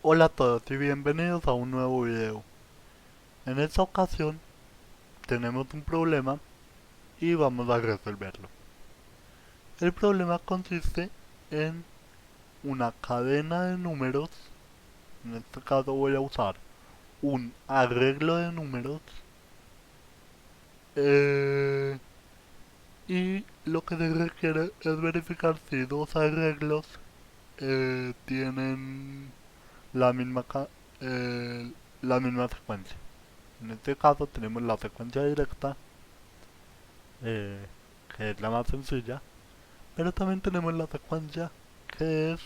Hola a todos y bienvenidos a un nuevo video. En esta ocasión tenemos un problema y vamos a resolverlo. El problema consiste en una cadena de números. En este caso voy a usar un arreglo de números eh, y lo que se requiere es verificar si dos arreglos tienen la misma, la misma secuencia. En este caso tenemos la secuencia directa, eh, que es la más sencilla, pero también tenemos la secuencia, que es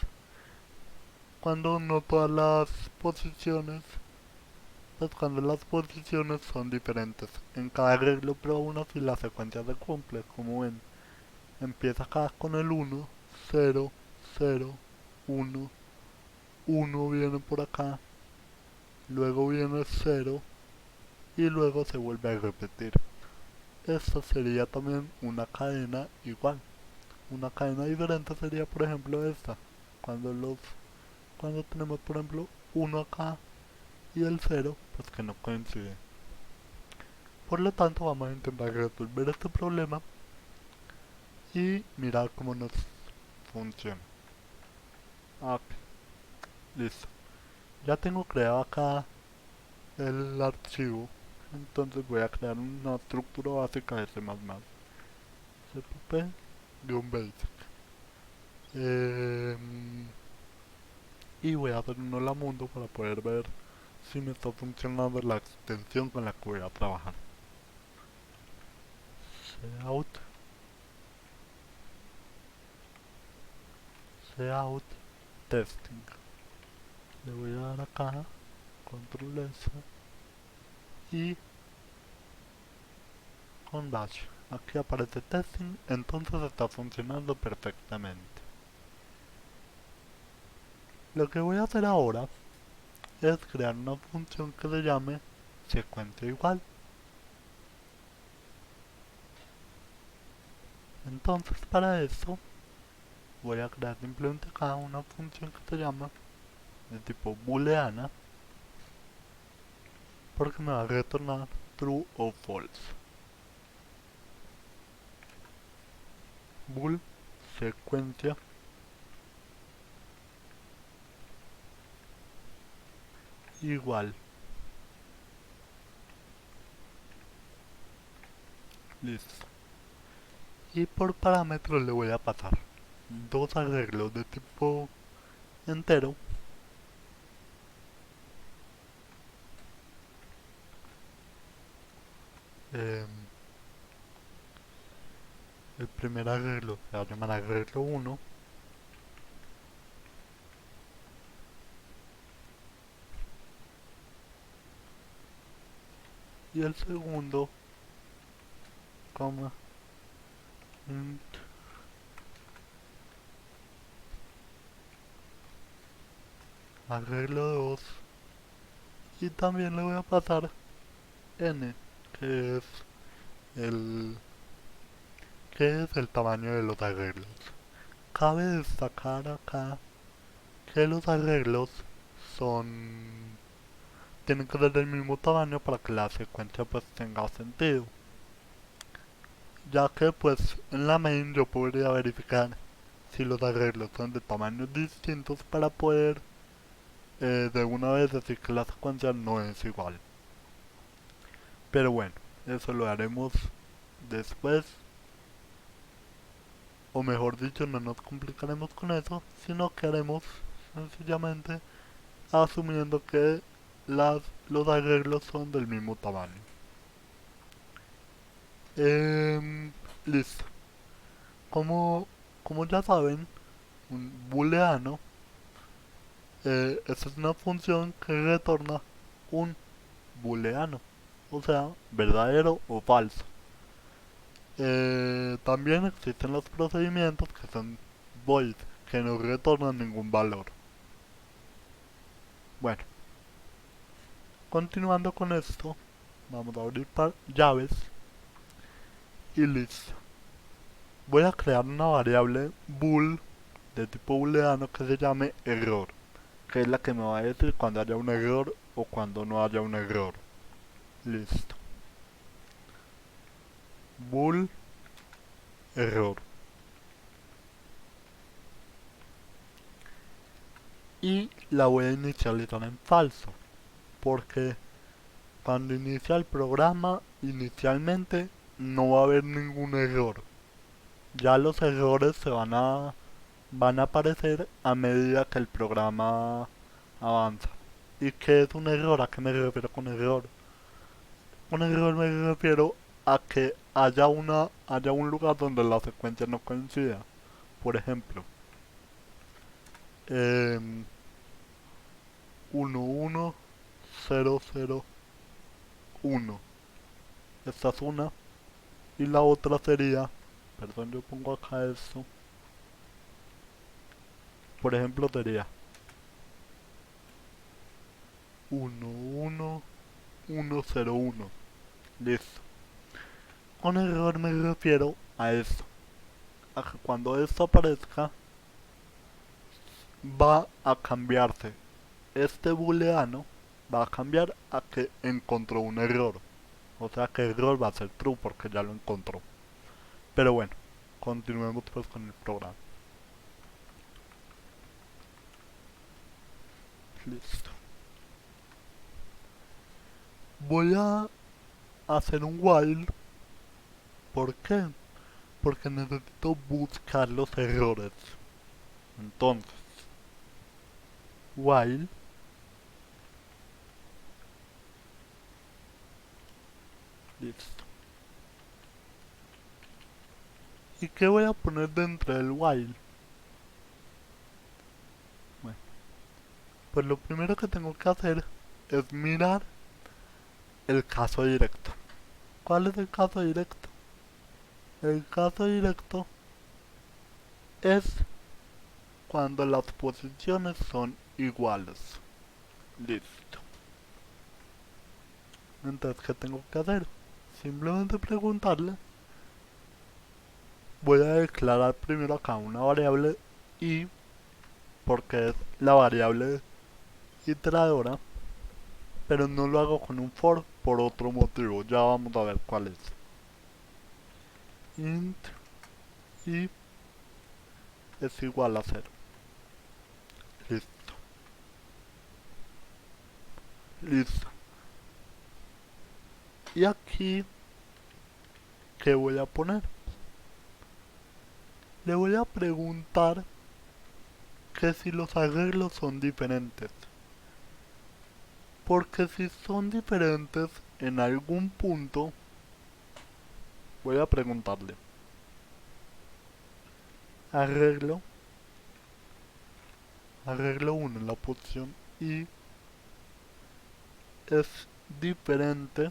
cuando no todas las posiciones, pues cuando las posiciones son diferentes en cada arreglo, pero aún así la secuencia se cumple. Como ven, empieza acá con el 1, 0, 0, 1, 1 viene por acá, luego viene 0 y luego se vuelve a repetir. Esta sería también una cadena igual. Una cadena diferente sería, por ejemplo, esta. Cuando los cuando tenemos, por ejemplo, uno acá y el cero, pues que no coinciden. Por lo tanto, vamos a intentar resolver este problema y mirar cómo nos funciona. Ok, listo. Ya tengo creado acá el archivo, entonces voy a crear una estructura básica de C++. cpp-basic. Eh, y voy a hacer un hola mundo para poder ver si me está funcionando la extensión con la que voy a trabajar. Cout, cout, testing. Le voy a dar acá, control S y con bash. Aquí aparece testing, entonces está funcionando perfectamente. Lo que voy a hacer ahora es crear una función que se llame secuencia igual. Entonces para esto voy a crear simplemente acá una función que se llama de tipo booleana, porque me va a retornar true o false. Bool secuencia igual. Listo. Y por parámetros le voy a pasar dos arreglos de tipo entero. Eh, el primer arreglo se va a llamar arreglo 1 y el segundo, coma, int arreglo 2 y también le voy a pasar n, que es el tamaño de los arreglos. Cabe destacar acá que los arreglos son tienen que ser del mismo tamaño para que la secuencia pues tenga sentido, ya que pues en la main yo podría verificar si los arreglos son de tamaños distintos para poder de una vez decir que la secuencia no es igual. Pero bueno, eso lo haremos después, o mejor dicho, no nos complicaremos con eso, sino que haremos sencillamente asumiendo que los arreglos son del mismo tamaño. Listo. Como, como ya saben, un booleano, esta es una función que retorna un booleano, o sea, verdadero o falso. También existen los procedimientos que son void, que no retornan ningún valor. Bueno, continuando con esto, vamos a abrir llaves y listo. Voy a crear una variable bool de tipo booleano que se llame error. que es la que me va a decir cuando haya un error o cuando no haya un error. Listo. Bool, error. Y la voy a inicializar en falso, porque cuando inicia el programa, inicialmente no va a haber ningún error. Ya los errores van a aparecer a medida que el programa avanza. ¿Y qué es un error? ¿A qué me refiero con error? Un error me refiero a que haya un lugar donde la secuencia no coincida. Por ejemplo, eh, 11001. Esta es una. Y la otra sería, perdón, yo pongo acá esto. Por ejemplo, sería 11101. Listo. Con error me refiero a esto. A que cuando esto aparezca, va a cambiarse. Este booleano va a cambiar a que encontró un error. O sea que el error va a ser true porque ya lo encontró. Pero bueno, continuemos pues con el programa. Listo. Voy a hacer un while. ¿Por qué? Porque necesito buscar los errores. Entonces, while listo. ¿Y qué voy a poner dentro del while? Bueno, pues lo primero que tengo que hacer es mirar el caso directo. ¿Cuál es el caso directo? El caso directo es cuando las posiciones son iguales. Listo. Entonces, ¿qué tengo que hacer? Simplemente preguntarle. Voy a declarar primero acá una variable i, porque es la variable iteradora, pero no lo hago con un for por otro motivo. Ya vamos a ver cuál es. Int i es igual a 0. Listo. Listo. Y aquí, ¿qué voy a poner? Le voy a preguntar que si los arreglos son diferentes. Porque si son diferentes en algún punto, voy a preguntarle. Arreglo. Arreglo 1 en la posición i es diferente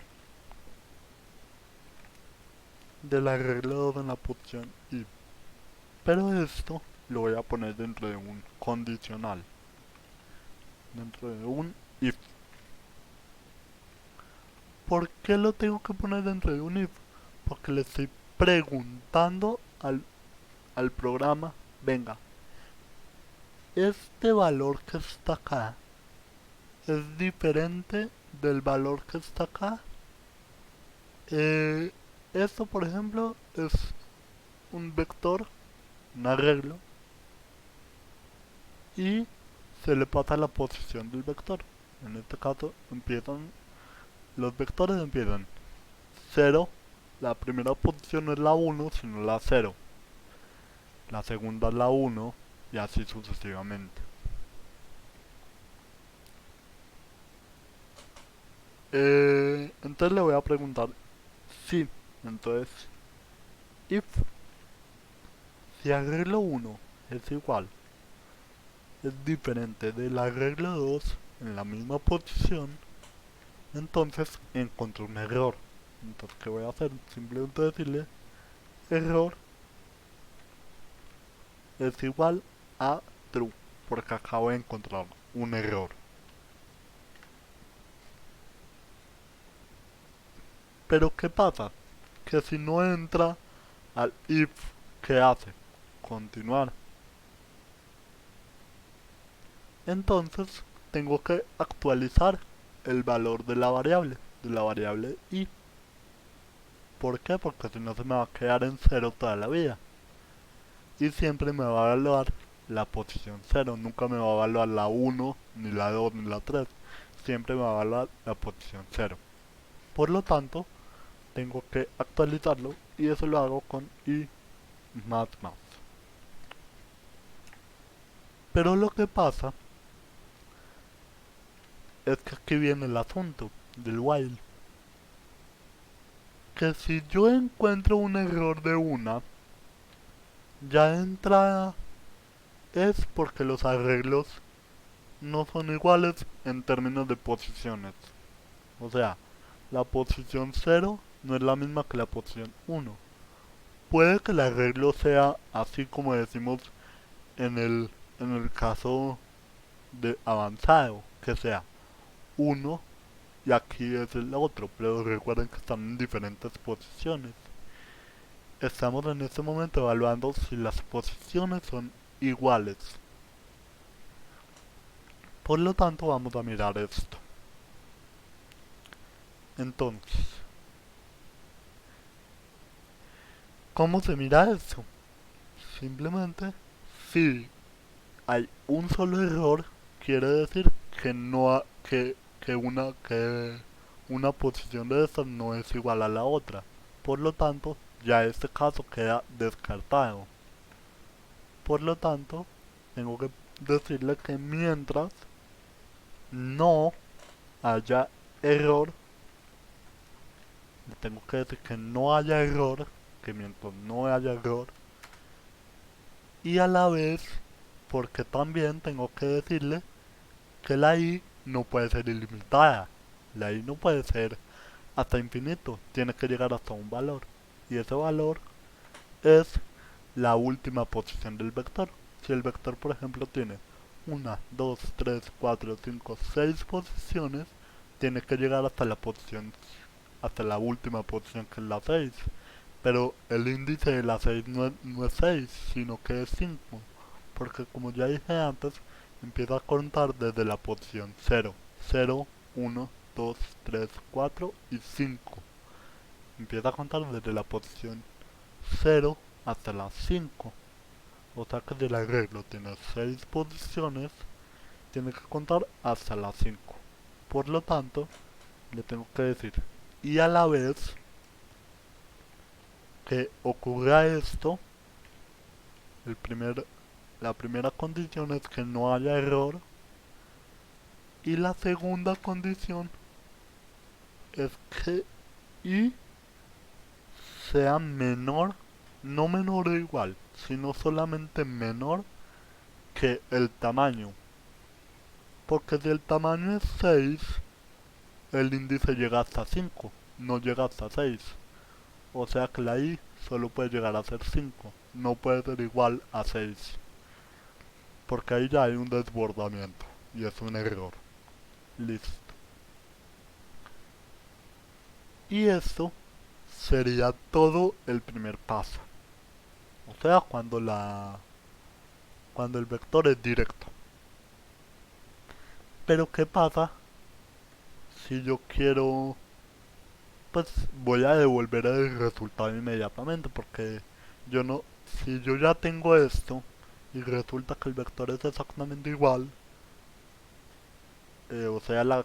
del arreglo 2 en la posición i. Pero esto lo voy a poner dentro de un condicional. Dentro de un if. ¿Por qué lo tengo que poner dentro de un if? Porque le estoy preguntando al programa, venga, este valor que está acá es diferente del valor que está acá. Esto, por ejemplo, es un vector, un arreglo, y se le pasa la posición del vector. En este caso, los vectores empiezan 0. La primera posición no es la 1, sino la 0. La segunda es la 1 y así sucesivamente. Entonces le voy a preguntar si. Entonces, if si arreglo 1 es igual, es diferente del arreglo 2 en la misma posición, entonces encontré un error. Entonces, ¿qué voy a hacer? Simplemente decirle error es igual a true, porque acabo de encontrar un error. Pero ¿qué pasa? Que si no entra al if, ¿qué hace? Continuar. Entonces tengo que actualizar el valor de la variable i. ¿Por qué? Porque si no se me va a quedar en cero toda la vida. Y siempre me va a evaluar la posición cero, nunca me va a evaluar la 1, ni la 2, ni la 3. Siempre me va a evaluar la posición cero. Por lo tanto, tengo que actualizarlo y eso lo hago con i más más. Pero lo que pasa es que aquí viene el asunto del while. Que si yo encuentro un error de una, ya de entrada es porque los arreglos no son iguales en términos de posiciones. O sea, la posición cero no es la misma que la posición uno. Puede que el arreglo sea así como decimos en el caso de avanzado, que sea uno y aquí es el otro, pero recuerden que están en diferentes posiciones. Estamos en este momento evaluando si las posiciones son iguales. Por lo tanto vamos a mirar esto. Entonces, ¿cómo se mira esto? Simplemente, si hay un solo error, quiere decir que no ha, que una posición de estas no es igual a la otra. Por lo tanto, ya este caso queda descartado. Por lo tanto, tengo que decirle que mientras no haya error, tengo que decir que no haya error, que mientras no haya error, y a la vez, porque también tengo que decirle que la i no puede ser ilimitada, la i no puede ser hasta infinito, tiene que llegar hasta un valor, y ese valor es la última posición del vector. Si el vector, por ejemplo, tiene 1, 2, 3, 4, 5, 6 posiciones, tiene que llegar hasta la posición, hasta la última posición que es la 6. Pero el índice de la 6 no es 6, sino que es 5. Porque como ya dije antes, empieza a contar desde la posición 0, 0, 1, 2, 3, 4 y 5. Empieza a contar desde la posición 0 hasta la 5. O sea que si el arreglo tiene 6 posiciones, tiene que contar hasta las 5. Por lo tanto, le tengo que decir, y a la vez que ocurra esto, el primer, la primera condición es que no haya error, y la segunda condición es que i sea menor, no menor o igual, sino solamente menor que el tamaño. Porque si el tamaño es 6, el índice llega hasta 5, no llega hasta 6. O sea que la i solo puede llegar a ser 5, no puede ser igual a 6. Porque ahí ya hay un desbordamiento y es un error. Listo. Y esto sería todo el primer paso. O sea, cuando el vector es directo. Pero ¿qué pasa si yo quiero, pues voy a devolver el resultado inmediatamente? Porque yo no, si yo ya tengo esto y resulta que el vector es exactamente igual, o sea la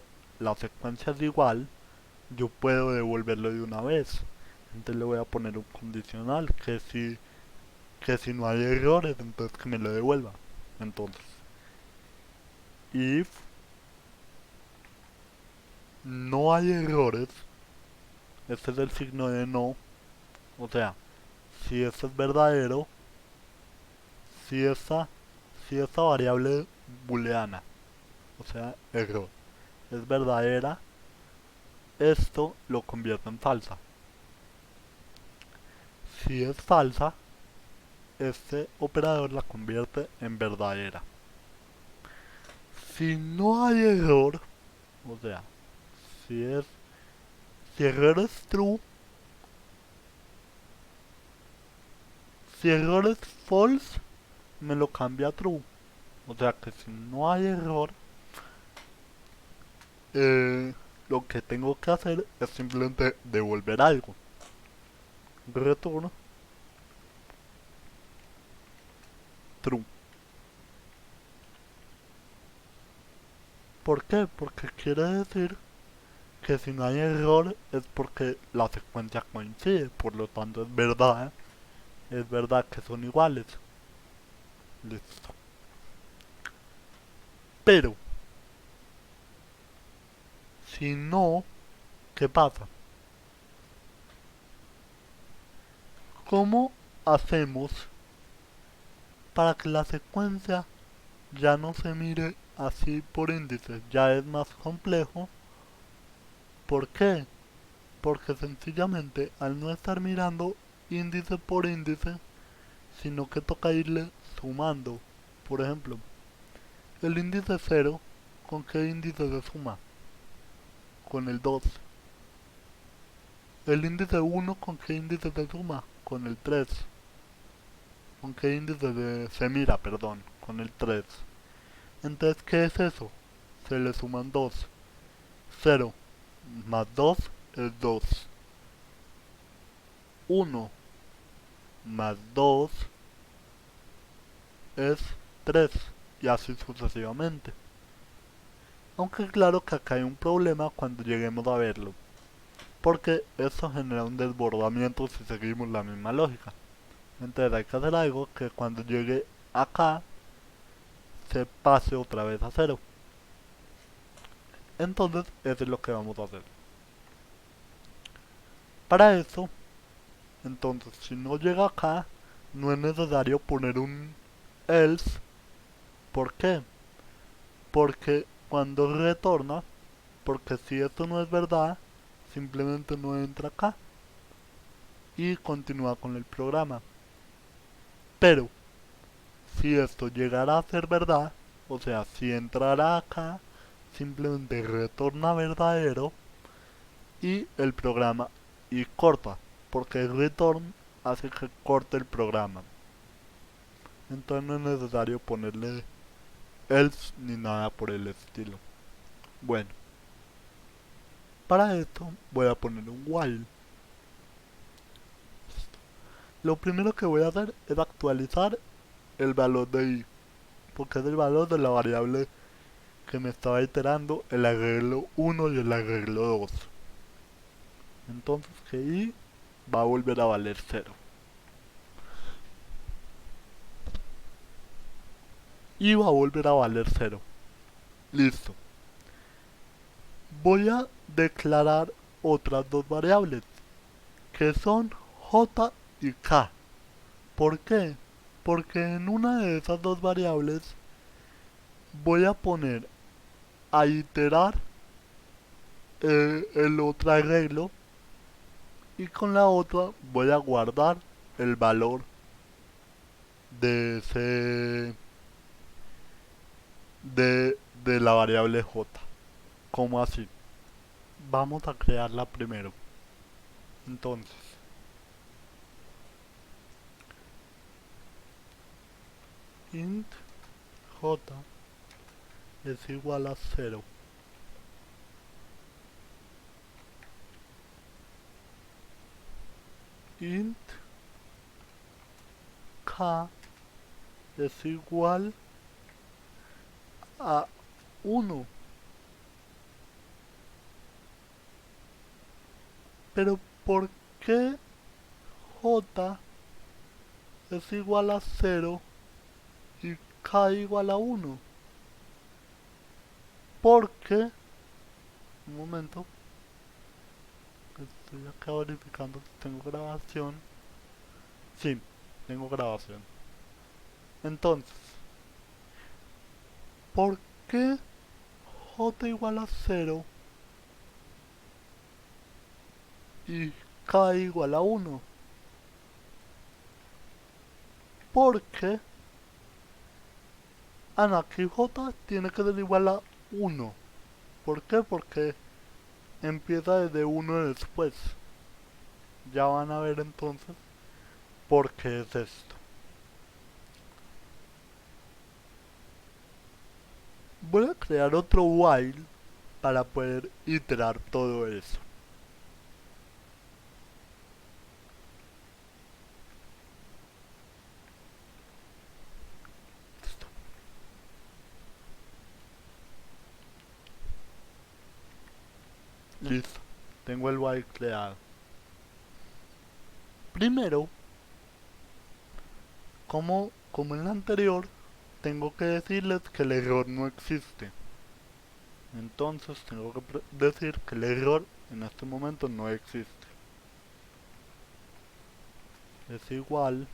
secuencia es igual, yo puedo devolverlo de una vez. Entonces le voy a poner un condicional que si no hay errores, entonces que me lo devuelva. Entonces, if no hay errores, este es el signo de no, o sea, si esto es verdadero, si esta, si esta variable booleana, o sea, error, es verdadera, esto lo convierte en falsa. Si es falsa, este operador la convierte en verdadera. Si no hay error, o sea, si es, si error es true, si error es false, me lo cambia a true. O sea que si no hay error, lo que tengo que hacer es simplemente devolver algo. Retorno true. ¿Por qué? Porque quiere decir que si no hay error es porque la secuencia coincide, por lo tanto es verdad que son iguales. Listo. Pero, si no, ¿qué pasa? ¿Cómo hacemos para que la secuencia ya no se mire así por índices? Ya es más complejo. ¿Por qué? Porque sencillamente al no estar mirando índice por índice, sino que toca irle sumando. Por ejemplo, el índice cero, ¿con qué índice se suma? Con el 2. El índice uno, ¿con qué índice se suma? Con el 3. ¿Con qué índice se mira, perdón? Con el 3. Entonces, ¿qué es eso? Se le suman 2. Cero más 2 es 2. Uno más 2 es 3. Y así sucesivamente. Aunque claro que acá hay un problema cuando lleguemos a verlo. Porque eso genera un desbordamiento si seguimos la misma lógica. Entonces hay que hacer algo que cuando llegue acá se pase otra vez a cero. Entonces eso es lo que vamos a hacer. Para eso, entonces si no llega acá, no es necesario poner un else. ¿Por qué? Porque cuando retorna, porque si esto no es verdad, simplemente no entra acá y continúa con el programa. Pero si esto llegara a ser verdad, o sea, si entrara acá, simplemente retorna verdadero y el programa y corta, porque el return hace que corte el programa. Entonces no es necesario ponerle else ni nada por el estilo. Bueno, para esto voy a poner un while. Lo primero que voy a hacer es actualizar el valor de i, porque es el valor de la variable que me estaba iterando el arreglo 1 y el arreglo 2. Entonces que i va a volver a valer 0. Y va a volver a valer 0. Listo. Voy a declarar otras dos variables, que son j y k. ¿Por qué? Porque en una de esas dos variables voy a poner a iterar el otro arreglo y con la otra voy a guardar el valor de ese de la variable j. ¿Cómo así? Vamos a crearla primero. Entonces, int j es igual a 0. Int k es igual a 1. Pero ¿por qué j es igual a 0 y k igual a 1? Porque, un momento, estoy acá verificando si tengo grabación. Sí, tengo grabación. Entonces, ¿por qué j igual a 0 y k igual a 1? Porque aquí j tiene que ser igual a 1. ¿Por qué? Porque empieza desde 1 después. Ya van a ver entonces por qué es esto. Voy a crear otro while para poder iterar todo eso. Listo, tengo el while creado. Primero, como en el anterior, tengo que decirles que el error no existe. Entonces tengo que decir que el error en este momento no existe. Es igual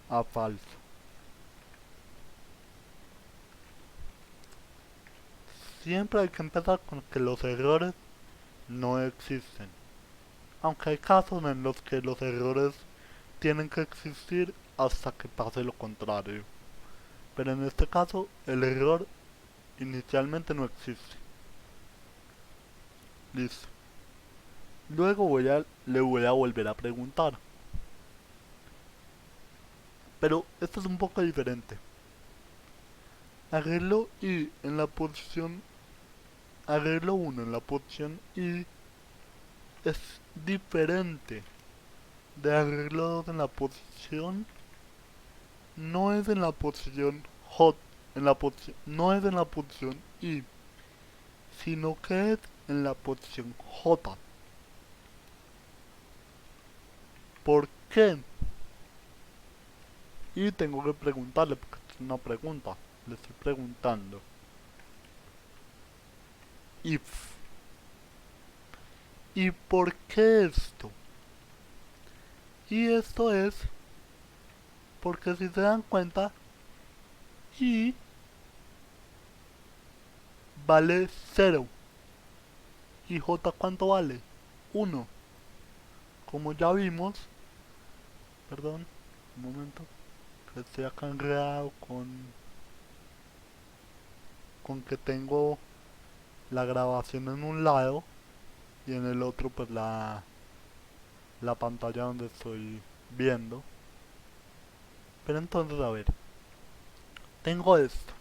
a falso. Siempre hay que empezar con que los errores no existen. Aunque hay casos en los que los errores tienen que existir hasta que pase lo contrario. Pero en este caso el error inicialmente no existe. Listo. Luego le voy a volver a preguntar. Pero esto es un poco diferente. Arreglo I en la posición. Arreglo 1 en la posición I es diferente de arreglo 2 en la posición. No es en la posición J. No es en la posición I, sino que es en la posición J. ¿Por qué? Y tengo que preguntarle, porque es una pregunta. Le estoy preguntando. If. ¿Y por qué esto? Y esto es porque si se dan cuenta, I vale 0. ¿Y J cuánto vale? 1. Como ya vimos, perdón, un momento, que estoy acá enredado con que tengo la grabación en un lado y en el otro pues la pantalla donde estoy viendo. Pero entonces, a ver, tengo esto.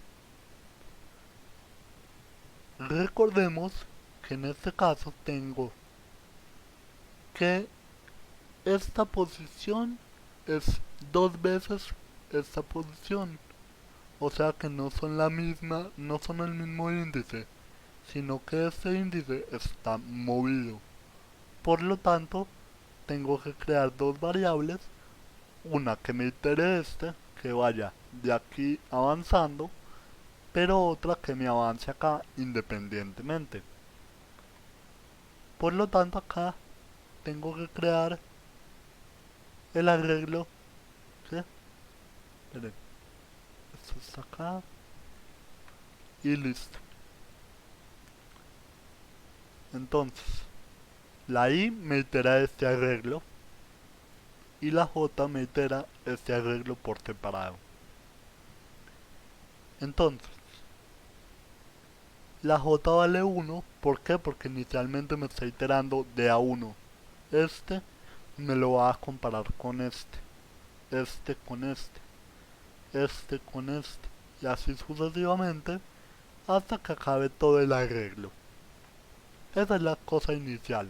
Recordemos que en este caso tengo que esta posición es 2 veces esta posición. O sea que no son la misma, no son el mismo índice, sino que este índice está movido. Por lo tanto, tengo que crear dos variables, una que me itere que vaya de aquí avanzando, pero otra que me avance acá independientemente. Por lo tanto, acá tengo que crear el arreglo. ¿Sí? Esperen, esto está acá y listo. Entonces, la I me itera este arreglo y la J me itera este arreglo por separado. Entonces, la J vale 1, ¿por qué? Porque inicialmente me está iterando de a 1. Este me lo va a comparar con este con este con este, y así sucesivamente hasta que acabe todo el arreglo. Esa es la cosa inicial.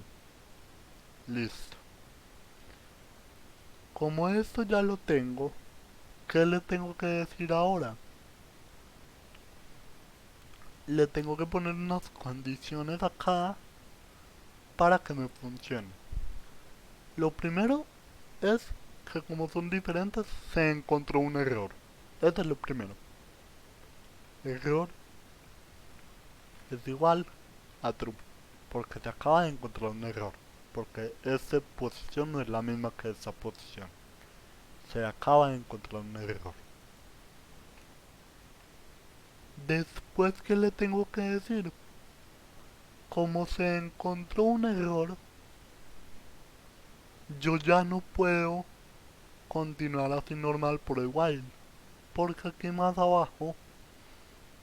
Listo. Como esto ya lo tengo, ¿qué le tengo que decir ahora? Le tengo que poner unas condiciones acá para que me funcione. Lo primero es que como son diferentes se encontró un error. Eso es lo primero. Error es igual a true, porque se acaba de encontrar un error, porque esta posición no es la misma que esta posición. Se acaba de encontrar un error. Después, ¿qué le tengo que decir? Como se encontró un error, yo ya no puedo continuar así normal por el while, porque aquí más abajo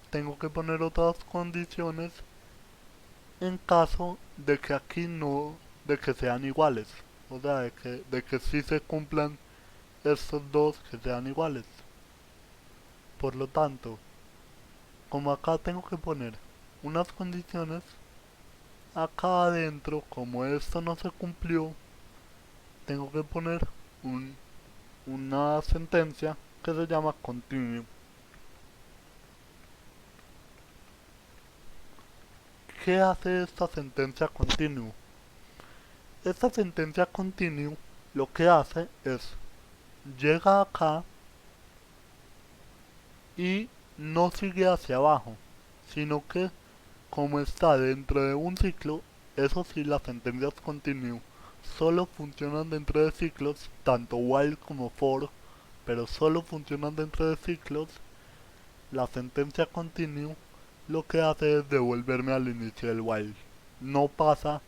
tengo que poner otras condiciones en caso de que aquí no, de que sean iguales, o sea, de que sí se cumplan estos dos que sean iguales. Por lo tanto, como acá tengo que poner unas condiciones, acá adentro, como esto no se cumplió, tengo que poner una sentencia que se llama continue. ¿Qué hace esta sentencia continue? Esta sentencia continue lo que hace es llega acá y no sigue hacia abajo, sino que como está dentro de un ciclo, eso sí, las sentencias continue solo funcionan dentro de ciclos, tanto while como for, pero solo funcionan dentro de ciclos. La sentencia continue lo que hace es devolverme al inicio del while. No pasa,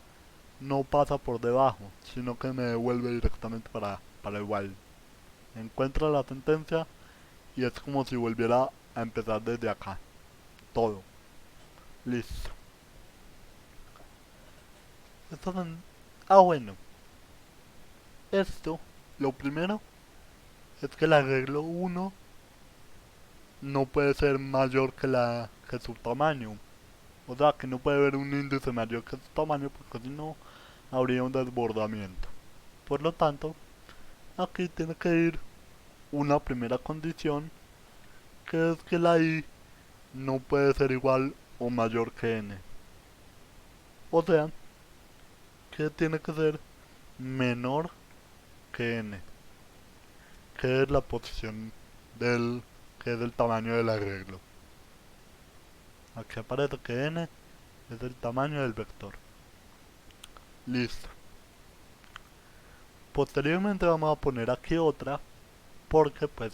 no pasa por debajo, sino que me devuelve directamente para el while. Encuentra la sentencia y es como si volviera a empezar desde acá. Todo. Listo. Esto son... Ah, bueno. Esto, lo primero, es que el arreglo 1 no puede ser mayor que su tamaño. O sea, que no puede haber un índice mayor que su tamaño porque si no habría un desbordamiento. Por lo tanto, aquí tiene que ir una primera condición que es que la i no puede ser igual o mayor que n. O sea, que tiene que ser menor que n, que es la posición que es el tamaño del arreglo. Aquí aparece que n es el tamaño del vector. Listo. Posteriormente vamos a poner aquí otra, porque pues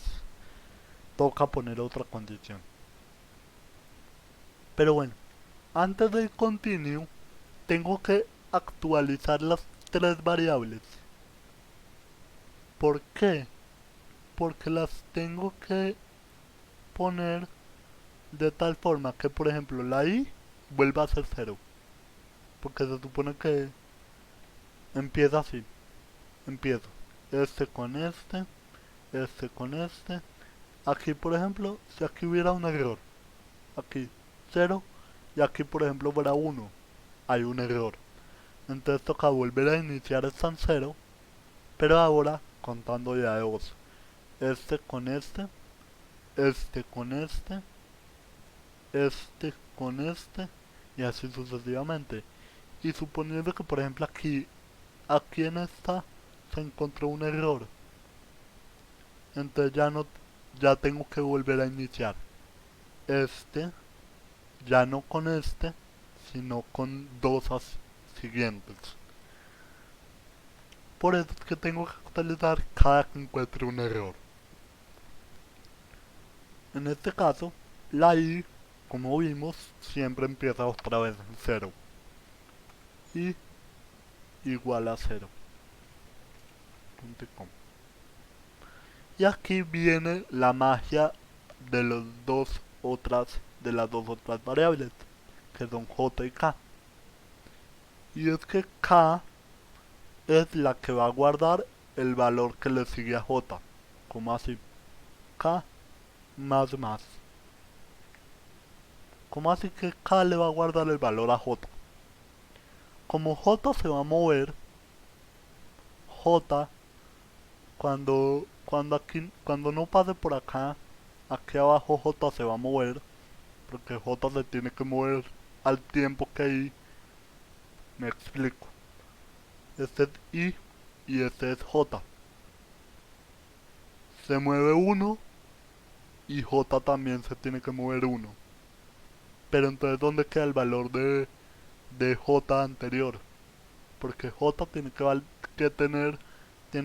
toca poner otra condición. Pero bueno, antes del continue, tengo que actualizar las tres variables. ¿Por qué? Porque las tengo que poner de tal forma que, por ejemplo, la i vuelva a ser 0. Porque se supone que empieza así. Empiezo este con este con este. Aquí, por ejemplo, si aquí hubiera un error, aquí 0, y aquí, por ejemplo, fuera 1, hay un error. Entonces toca volver a iniciar esta en 0, pero ahora contando ya de 2. Este con este con este con y así sucesivamente. Y suponiendo que, por ejemplo, aquí en esta se encontró un error, entonces ya tengo que volver a iniciar este, ya no con este, sino con dos siguientes. Por eso es que tengo que actualizar cada que encuentre un error. En este caso, la i, como vimos, siempre empieza otra vez en 0. Y igual a 0. Y aquí viene la magia de de las dos otras variables, que son j y k. Y es que k es la que va a guardar el valor que le sigue a j. Como así, k más más. Como así que k le va a guardar el valor a j. Como j se va a mover, j cuando no pase por acá, aquí abajo j se va a mover, porque j se tiene que mover al tiempo que i. Me explico. Este es i y este es j. Se mueve 1 y j también se tiene que mover 1. Pero entonces, ¿dónde queda el valor de j anterior? Porque j tiene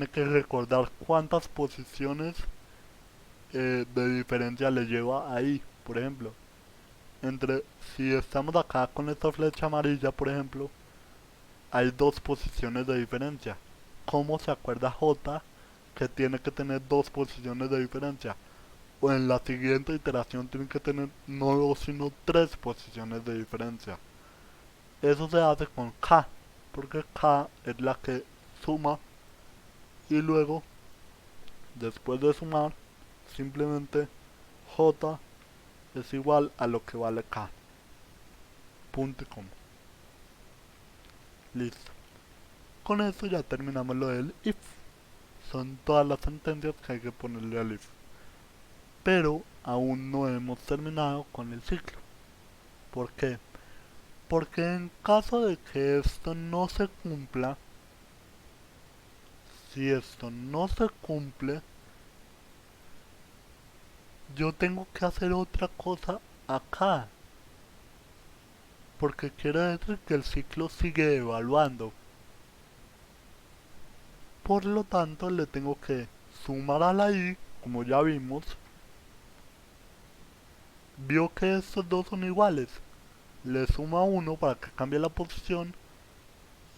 que recordar cuántas posiciones de diferencia le lleva ahí. Por ejemplo, si estamos acá con esta flecha amarilla, por ejemplo, hay dos posiciones de diferencia. ¿Cómo se acuerda j que tiene que tener dos posiciones de diferencia? O en la siguiente iteración tiene que tener no dos sino tres posiciones de diferencia. Eso se hace con k, porque k es la que suma y luego, después de sumar, simplemente j es igual a lo que vale k. Punto y coma. Listo. Con eso ya terminamos lo del if. Son todas las sentencias que hay que ponerle al if. Pero aún no hemos terminado con el ciclo. ¿Por qué? Porque en caso de que esto no se cumpla, si esto no se cumple, yo tengo que hacer otra cosa acá. Porque quiere decir que el ciclo sigue evaluando. Por lo tanto, le tengo que sumar a la i, como ya vimos. Vio que estos dos son iguales. Le suma 1 para que cambie la posición.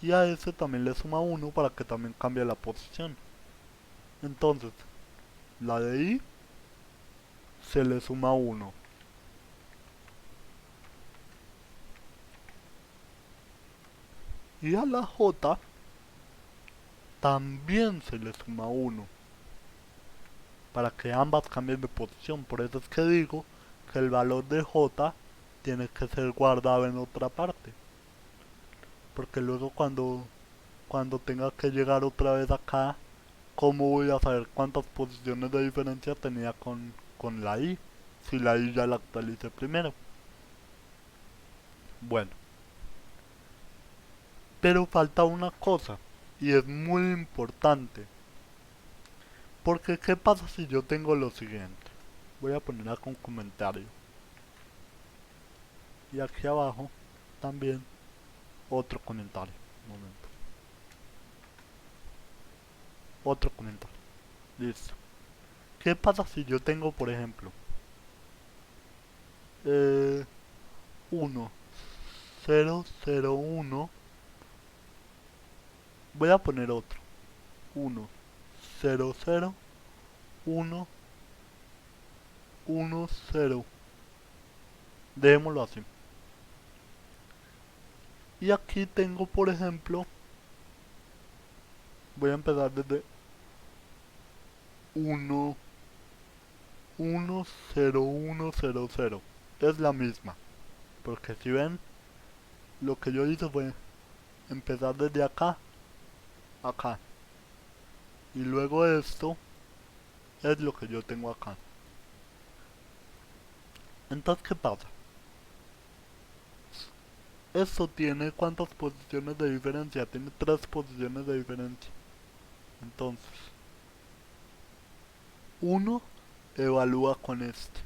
Y a ese también le suma 1 para que también cambie la posición. Entonces, la de i se le suma 1. Y a la j también se le suma 1. Para que ambas cambien de posición. Por eso es que digo que el valor de j tiene que ser guardado en otra parte. Porque luego cuando tenga que llegar otra vez acá, ¿cómo voy a saber cuántas posiciones de diferencia tenía con la i? Si la i ya la actualicé primero. Bueno, pero falta una cosa, y es muy importante. Porque ¿qué pasa si yo tengo lo siguiente? Voy a poner acá un comentario. Y aquí abajo también otro comentario. Un momento. Otro comentario. Listo. ¿Qué pasa si yo tengo, por ejemplo, 1, 0, 0, 1? Voy a poner otro. 1, 0, 0, 1, 1, 0. Dejémoslo así. Y aquí tengo, por ejemplo, voy a empezar desde 1, 1, 0, 1, 0, 0. Es la misma. Porque si ven, lo que yo hice fue empezar desde acá, acá. Y luego esto es lo que yo tengo acá. Entonces, ¿qué pasa? Esto tiene ¿cuántas posiciones de diferencia? Tiene 3 posiciones de diferencia. Entonces, 1 evalúa con este.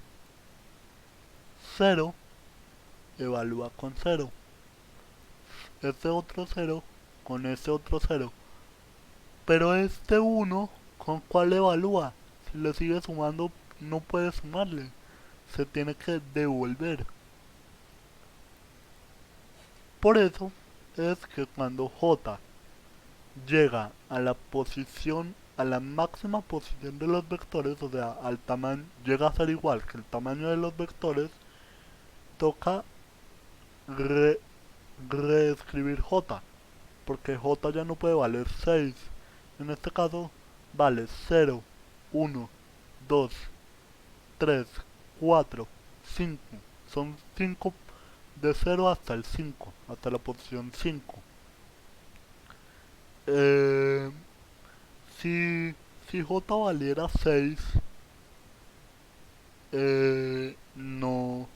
0 evalúa con 0. Este otro 0 con este otro 0. Pero este 1, ¿con cuál evalúa? Si le sigue sumando, no puede sumarle. Se tiene que devolver. Por eso es que cuando j llega a la posición, a la máxima posición de los vectores, o sea, al tamaño, llega a ser igual que el tamaño de los vectores, toca reescribir j, porque j ya no puede valer 6. En este caso vale 0, 1, 2, 3, 4, 5. Son 5 de 0 hasta el 5, hasta la posición 5. Eh, si j valiera 6, no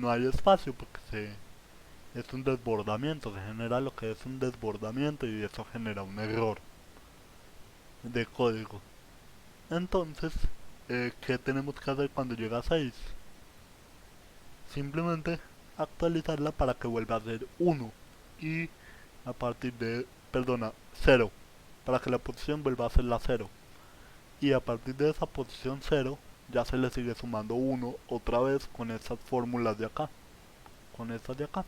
hay espacio porque es un desbordamiento, se genera lo que es un desbordamiento y eso genera un error de código. Entonces, ¿qué tenemos que hacer cuando llega a 6? Simplemente actualizarla para que vuelva a ser 1 y a partir de, perdona, 0, para que la posición vuelva a ser la 0. Y a partir de esa posición 0 ya se le sigue sumando 1 otra vez con estas fórmulas de acá, con estas de acá.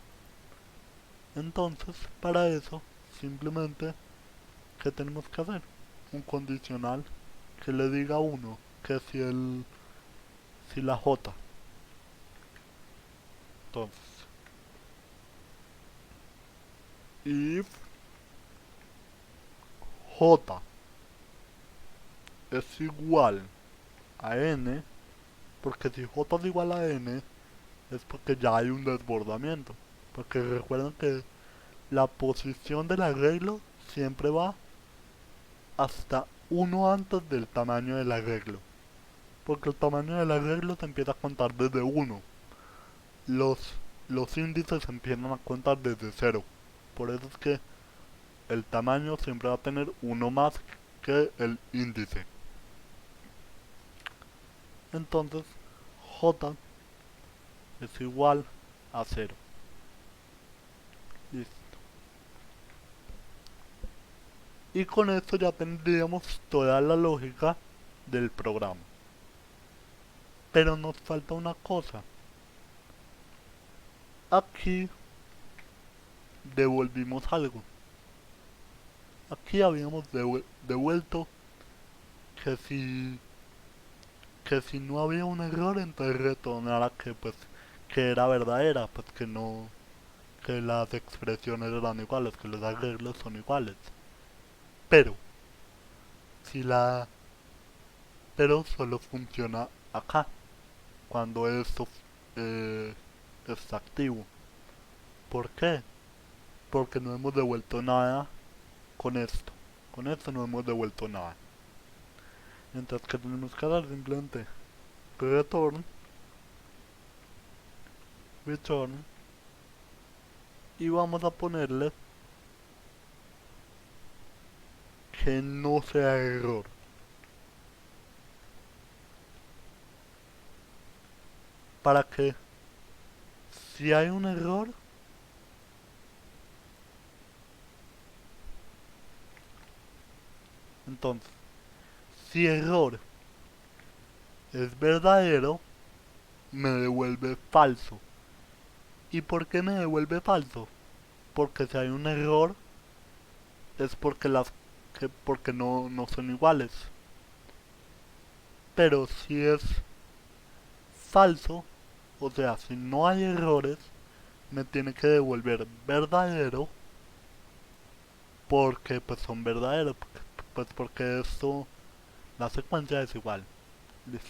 Entonces, para eso, simplemente, ¿qué tenemos que hacer? Un condicional que le diga a 1 que si la j. Entonces, if j es igual a n, porque si j es igual a n, es porque ya hay un desbordamiento. Porque recuerden que la posición del arreglo siempre va hasta uno antes del tamaño del arreglo. Porque el tamaño del arreglo se empieza a contar desde uno. Los, los índices se empiezan a contar desde cero. Por eso es que el tamaño siempre va a tener uno más que el índice. Entonces, J es igual a cero. Listo. Y con esto ya tendríamos toda la lógica del programa. Pero nos falta una cosa. Aquí devolvimos algo. Aquí habíamos devuelto que si no había un error, entonces retornara que pues que era verdadera, pues que no, que las expresiones eran iguales, que los arreglos son iguales. Pero si la pero solo funciona acá cuando esto eh, está activo. ¿Por qué? Porque no hemos devuelto nada con esto. Con esto no hemos devuelto nada. Entonces, ¿qué tenemos que dar? Simplemente return, return, y vamos a ponerle que no sea error. Para que si hay un error, entonces, si error es verdadero, me devuelve falso. ¿Y por qué me devuelve falso? Porque si hay un error, es porque porque no son iguales. Pero si es falso, o sea, si no hay errores, me tiene que devolver verdadero porque pues son verdaderos, pues porque esto, la secuencia es igual. Listo.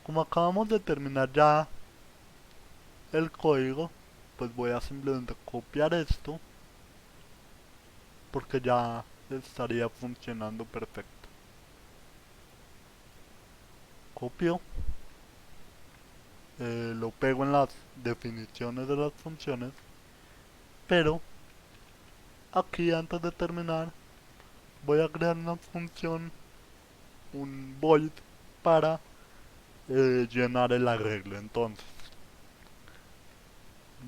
Como acabamos de terminar ya el código, pues voy a simplemente copiar esto porque ya estaría funcionando perfecto. Copio, lo pego en las definiciones de las funciones, pero aquí antes de terminar voy a crear una función, un void para llenar el arreglo. Entonces,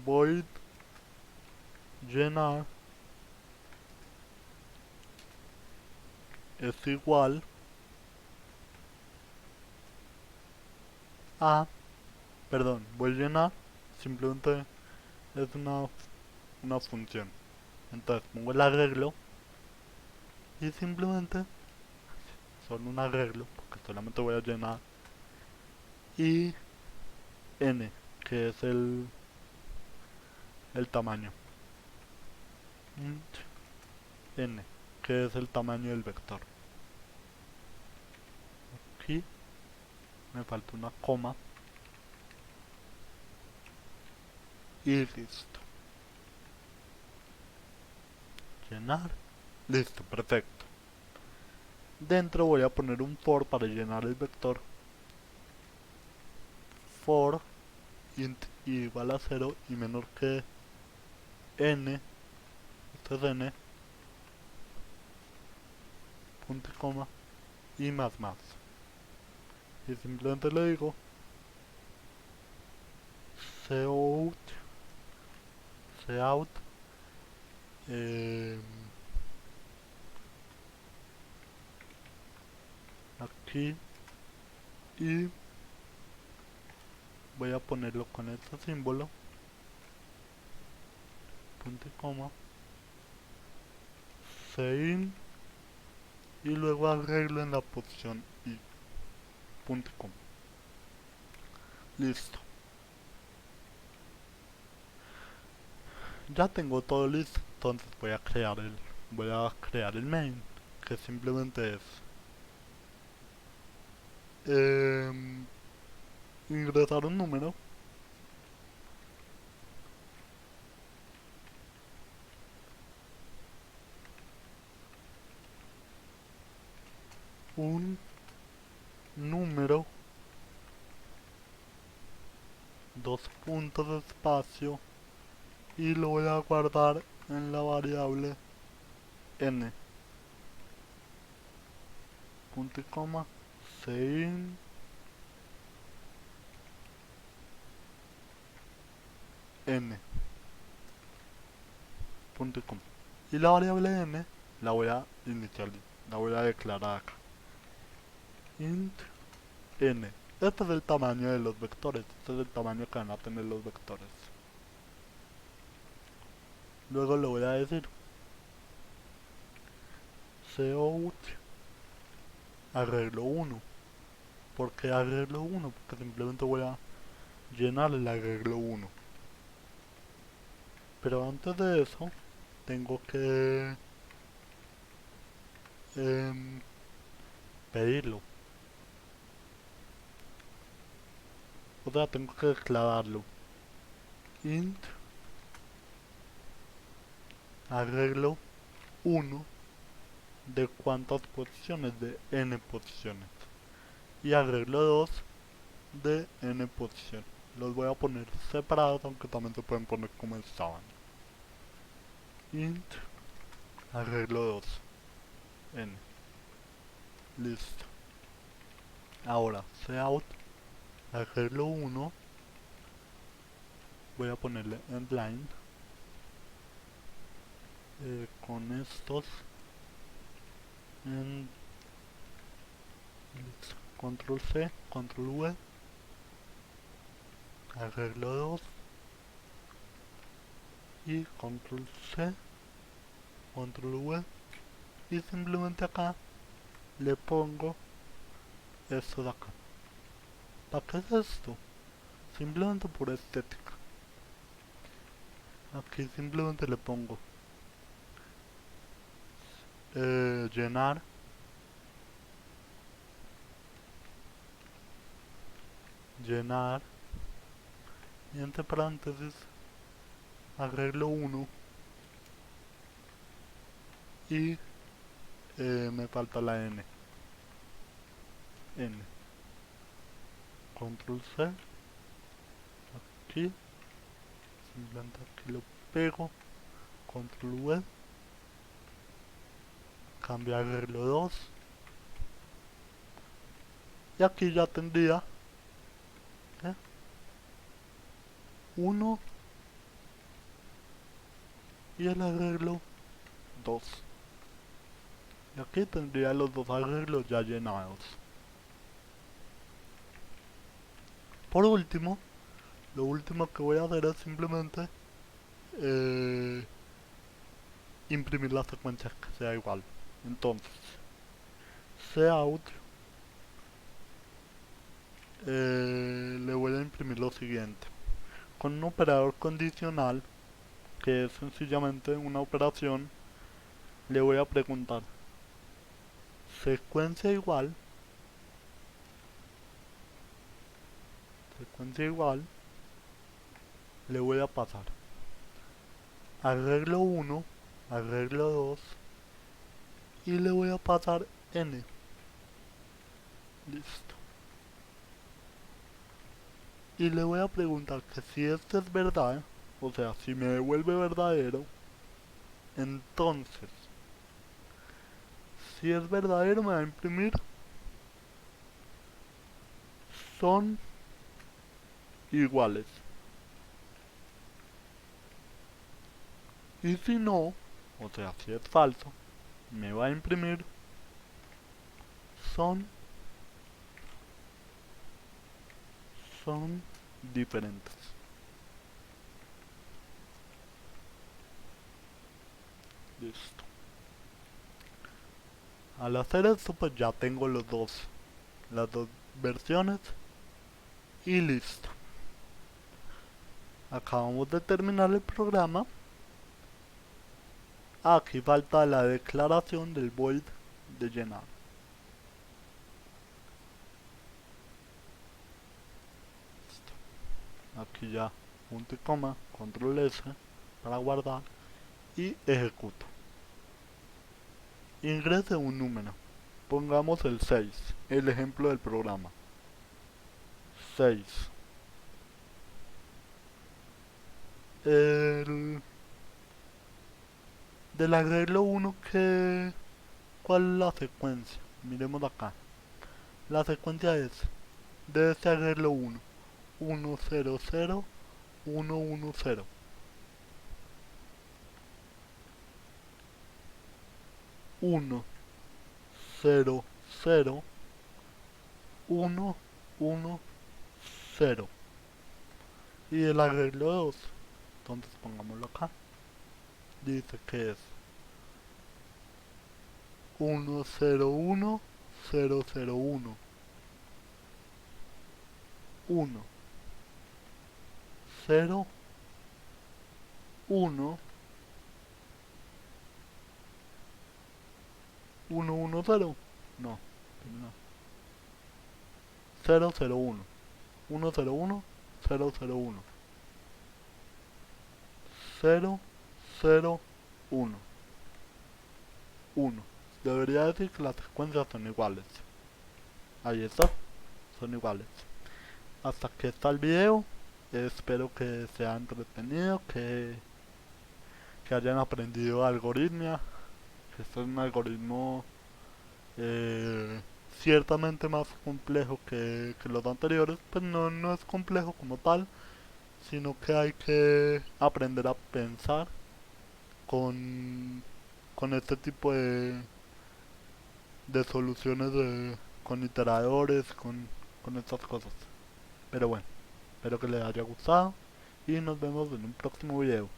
void llenar es igual a, perdón, void llenar simplemente es una función. Entonces pongo el arreglo y simplemente solo un arreglo, porque solamente voy a llenar, y n, que es el tamaño, int n, que es el tamaño del vector. Aquí me falta una coma y listo. Llenar, listo, perfecto. Dentro voy a poner un for para llenar el vector. For int igual a 0 y menor que n, esto es n, punto y coma, y más más. Y simplemente le digo cout, cout, eh, aquí, y voy a ponerlo con este símbolo, punto y coma, sein, y luego arreglo en la posición y punto y coma. Listo. Ya tengo todo listo, entonces voy a crear el main, que simplemente es ingresar un número un número, dos puntos de espacio, y lo voy a guardar en la variable n, punto y coma, sein n, punto y coma. Y la variable n la voy a inicializar, la voy a declarar acá. Int n. Este es el tamaño de los vectores, este es el tamaño que van a tener los vectores. Luego le voy a decir cout arreglo 1. ¿Por qué arreglo 1? Porque simplemente voy a llenar el arreglo 1. Pero antes de eso, tengo que pedirlo. O sea, tengo que declararlo. Int arreglo 1 de cuántas posiciones, de n posiciones. Y arreglo 2 de n posiciones. Los voy a poner separados, aunque también se pueden poner como estaban. Int arreglo 2 n. Listo. Ahora, cout arreglo 1. Voy a ponerle endline con estos en control C, control V, arreglo 2 y control C, control V, y simplemente acá le pongo esto de acá. ¿Para qué es esto? Simplemente por estética. Aquí simplemente le pongo llenar y entre paréntesis arreglo 1 y me falta la n. Control C, aquí, simplemente aquí lo pego, control V, cambiar arreglo 2, y aquí ya tendría 1 y el arreglo 2. Y aquí tendría los dos arreglos ya llenados. Por último, lo último que voy a hacer es simplemente imprimir la secuencia que sea igual. Entonces, cout le voy a imprimir lo siguiente. Con un operador condicional, que es sencillamente una operación, le voy a preguntar secuencia igual, le voy a pasar arreglo 1, arreglo 2 y le voy a pasar n. Listo. Y le voy a preguntar que si esto es verdad, o sea, si me devuelve verdadero, entonces, si es verdadero me va a imprimir son iguales. Y si no, o sea, si es falso, me va a imprimir son diferentes. Listo. Al hacer esto, pues ya tengo las dos versiones y listo. Acabamos de terminar el programa. Aquí falta la declaración del void de llenar. Listo. Aquí ya punto y coma, control S para guardar y ejecuto. Ingrese un número. Pongamos el 6, el ejemplo del programa. 6. El del arreglo 1 que... ¿Cuál es la secuencia? Miremos acá. La secuencia es de este arreglo 1. 1, 0, 0, 1, 1, 0. 1, 0, 0, 1, 1, 0. Y el arreglo 2. Entonces pongámoslo acá. Dice que es 1, 0, 1, 0, 0, 1. 1, 0, 1, 1, 1, 0. No, no. 0, 0, 1. 1, 0, 1, 0, 0, 1. 0, 0, 1. 1. Debería decir que las secuencias son iguales. Ahí está, son iguales. Hasta aquí está el video. Espero que sea entretenido, que hayan aprendido algoritmia. Que este es un algoritmo eh, ciertamente más complejo que los anteriores. Pues no es complejo como tal, sino que hay que aprender a pensar con, con este tipo de soluciones con iteradores, con estas cosas. Pero bueno, espero que les haya gustado y nos vemos en un próximo video.